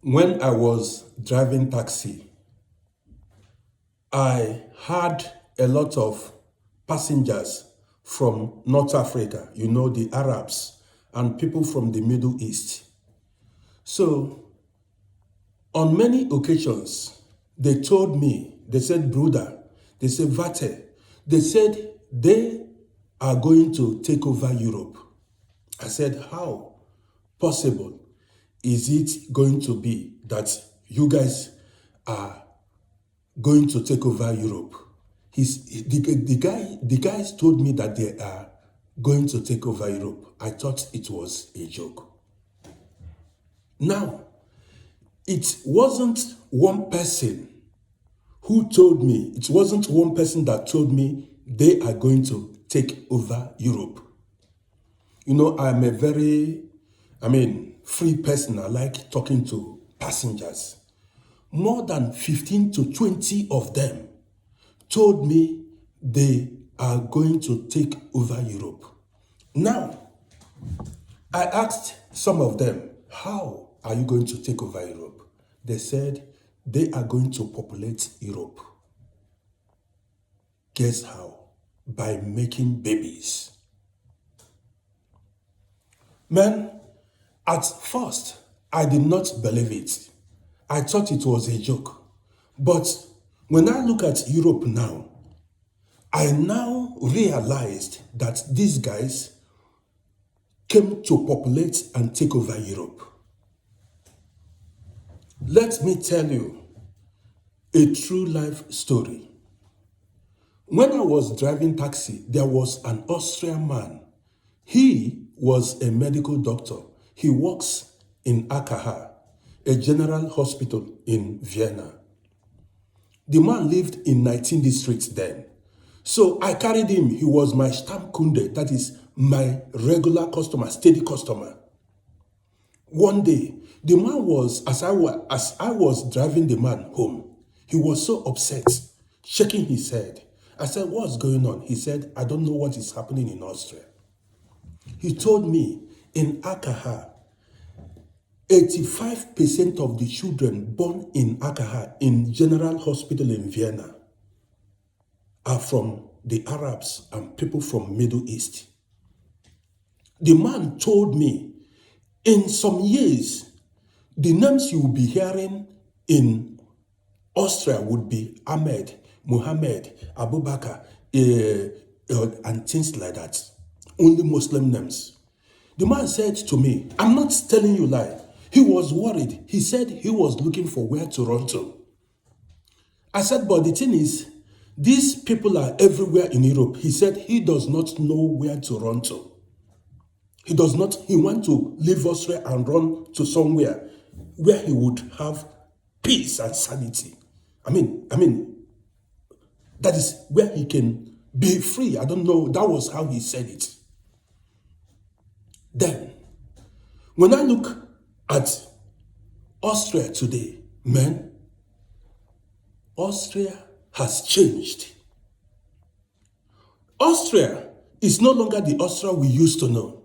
When I was driving taxi, I had a lot of passengers from North Africa, the Arabs, and people from the Middle East. So, on many occasions, they told me, they said, Bruder, they said, Vate, they said they are going to take over Europe. I said, how possible is it going to be that you guys are going to take over Europe? The guys told me that they are going to take over Europe. I thought it was a joke. Now, it wasn't one person who told me, it wasn't one person that told me they are going to take over Europe. I'm a very, free person. I like talking to passengers. More than 15 to 20 of them told me they are going to take over Europe. Now, I asked some of them, how are you going to take over Europe? They said they are going to populate Europe. Guess how? By making babies. Man, at first, I did not believe it. I thought it was a joke. But when I look at Europe now, I now realized that these guys came to populate and take over Europe. Let me tell you a true life story. When I was driving taxi, there was an Austrian man. He was a medical doctor. He works in AKH, a general hospital in Vienna. The man lived in 19 districts then. So I carried him. He was my Stammkunde, that is my regular customer, steady customer. One day, the man was, as I was driving the man home, he was so upset, shaking his head. I said, what's going on? He said, I don't know what is happening in Austria. He told me in AKH, 85% of the children born in AKH, in General Hospital in Vienna, are from the Arabs and people from Middle East. The man told me, in some years, the names you will be hearing in Austria would be Ahmed, Muhammad, Abu Bakr, and things like that. Only Muslim names. The man said to me, I'm not telling you lie. He was worried. He said he was looking for where to run to. I said, but the thing is, these people are everywhere in Europe. He said he does not know where to run to. He wants to leave Austria and run to somewhere where he would have peace and sanity. That is where he can be free. I don't know, that was how he said it. Then, when I look at Austria today, man, Austria has changed. Austria is no longer the Austria we used to know.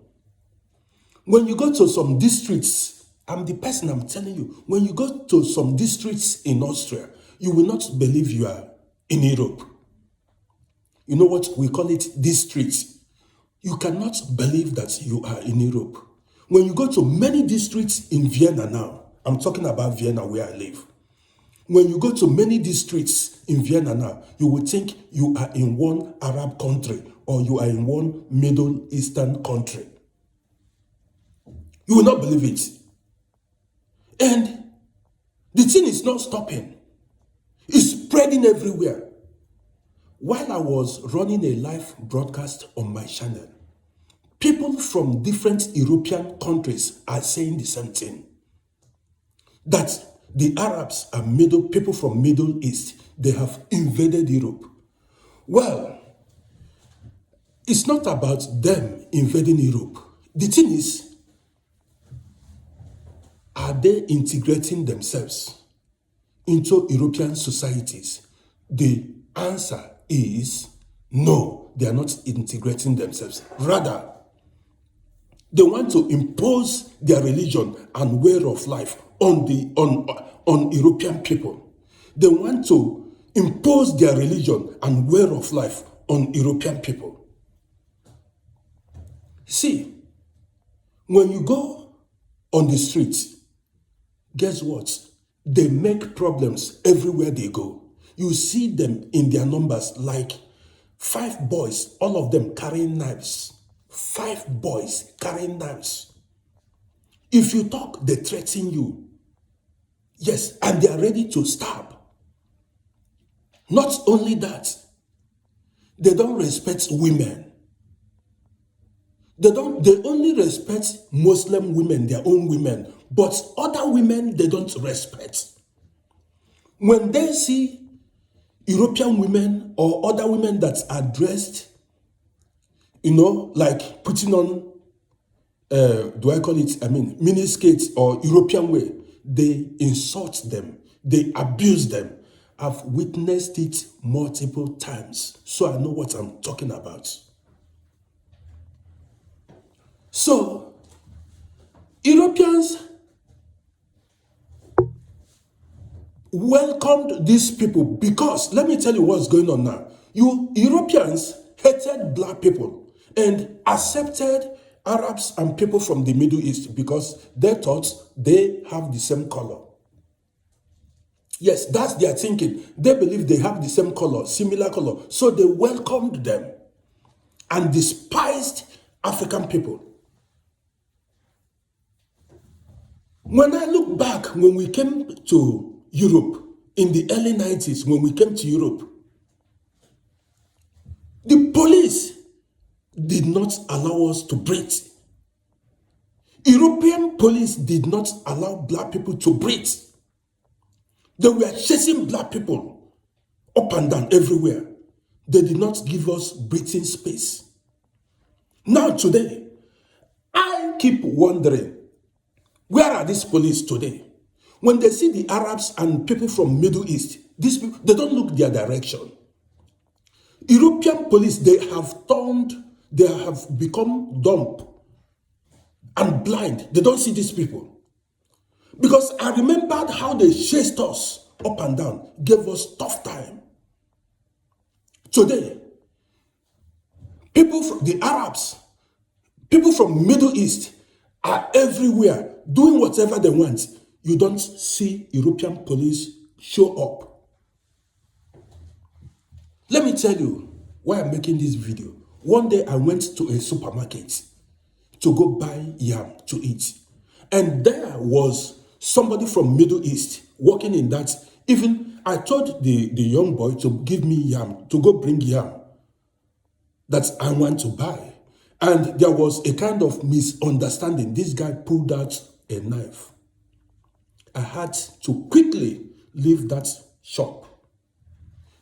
When you go to some districts, I'm the person I'm telling you, when you go to some districts in Austria, you will not believe you are in Europe. You know what we call it? Districts. You cannot believe that you are in Europe. When you go to many districts in Vienna now, I'm talking about Vienna where I live. When you go to many districts in Vienna now, you will think you are in one Arab country or you are in one Middle Eastern country. You will not believe it. And the thing is not stopping. It's spreading everywhere. While I was running a live broadcast on my channel, people from different European countries are saying the same thing. That the Arabs and people from Middle East, they have invaded Europe. Well, it's not about them invading Europe. The thing is, are they integrating themselves into European societies? The answer is no, they are not integrating themselves. Rather, they want to impose their religion and way of life on European people. They want to impose their religion and way of life on European people. See, when you go on the streets, guess what? They make problems everywhere they go. You see them in their numbers, like 5 boys, all of them carrying knives. 5 boys carrying knives. If you talk, they threaten you. Yes, and they are ready to stab. Not only that, they don't respect women. They only respect Muslim women, their own women, but other women they don't respect. When they see European women or other women that are dressed, like putting on, mini skirts or European way, they insult them, they abuse them. I've witnessed it multiple times, so I know what I'm talking about. So, Europeans welcomed these people because, let me tell you what's going on now. Europeans hated black people and accepted Arabs and people from the Middle East because they thought they have the same color. Yes, that's their thinking. They believe they have the same color, similar color. So they welcomed them and despised African people. When I look back, when we came to Europe in the early 90s, when we came to Europe, the police did not allow us to breathe. European police did not allow black people to breathe. They were chasing black people up and down everywhere. They did not give us breathing space. Now today, I keep wondering, where are these police today? When they see the Arabs and people from Middle East, these people, they don't look their direction. European police, they have become dumb and blind. They don't see these people. Because I remembered how they chased us up and down, gave us tough time. Today, people from the Arabs, people from Middle East are everywhere doing whatever they want. You don't see European police show up. Let me tell you why I'm making this video. One day I went to a supermarket to go buy yam to eat. And there was somebody from Middle East working in that. Even I told the young boy to give me yam, to go bring yam that I want to buy. And there was a kind of misunderstanding. This guy pulled out a knife. I had to quickly leave that shop.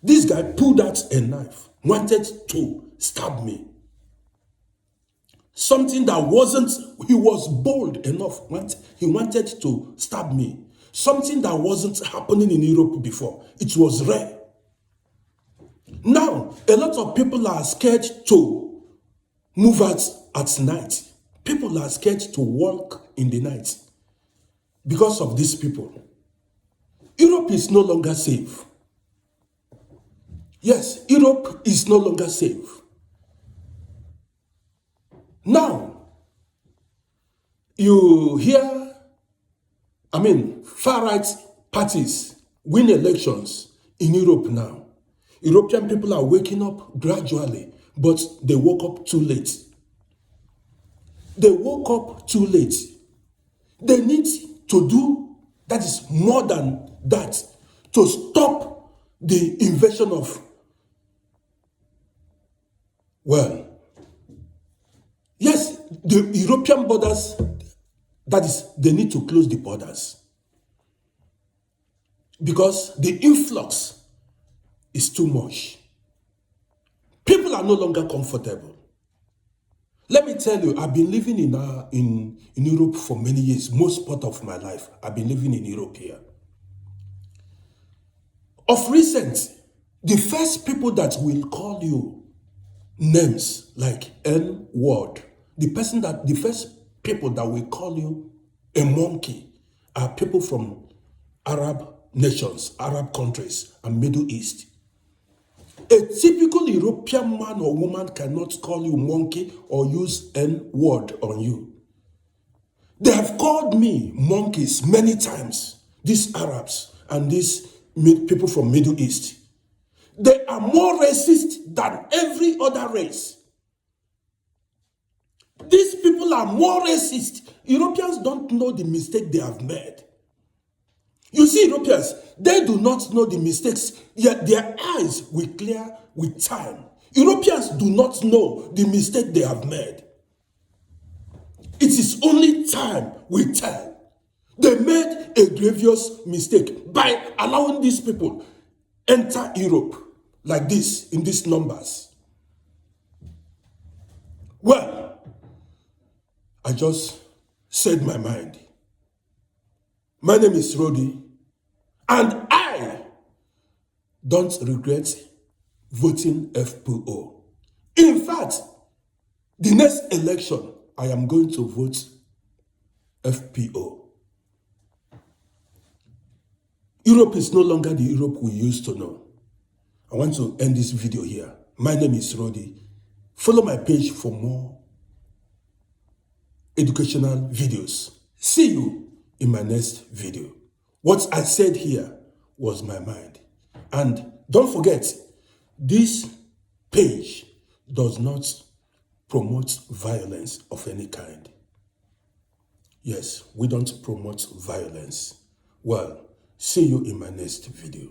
This guy pulled out a knife, wanted to stab me. Something that wasn't, he was bold enough. He wanted to stab me. Something that wasn't happening in Europe before. It was rare. Now, a lot of people are scared to move out at night. People are scared to walk in the night because of these people. Europe is no longer safe. Yes, Europe is no longer safe. Now, you hear, far-right parties win elections in Europe now. European people are waking up gradually, but they woke up too late. They woke up too late. They need to do that is more than that to stop the invasion of, yes, the European borders, that is, they need to close the borders because the influx is too much. People are no longer comfortable. Let me tell you, I've been living in Europe for many years. Most part of my life, I've been living in Europe here. Of recent, the first people that will call you names like N-word, the first people that will call you a monkey are people from Arab nations, Arab countries, and Middle East. A typical European man or woman cannot call you monkey or use N word on you. They have called me monkeys many times, these Arabs and these people from Middle East. They are more racist than every other race. These people are more racist. Europeans don't know the mistake they have made. You see, Europeans, they do not know the mistakes, yet their eyes will clear with time. Europeans do not know the mistake they have made. It is only time will tell. They made a grievous mistake by allowing these people enter Europe like this, in these numbers. Well, I just said my mind. My name is Rody, and I don't regret voting FPO. In fact, the next election, I am going to vote FPO. Europe is no longer the Europe we used to know. I want to end this video here. My name is Rody. Follow my page for more educational videos. See you in my next video. What I said here was my mind. And don't forget, this page does not promote violence of any kind. Yes, we don't promote violence. Well, see you in my next video.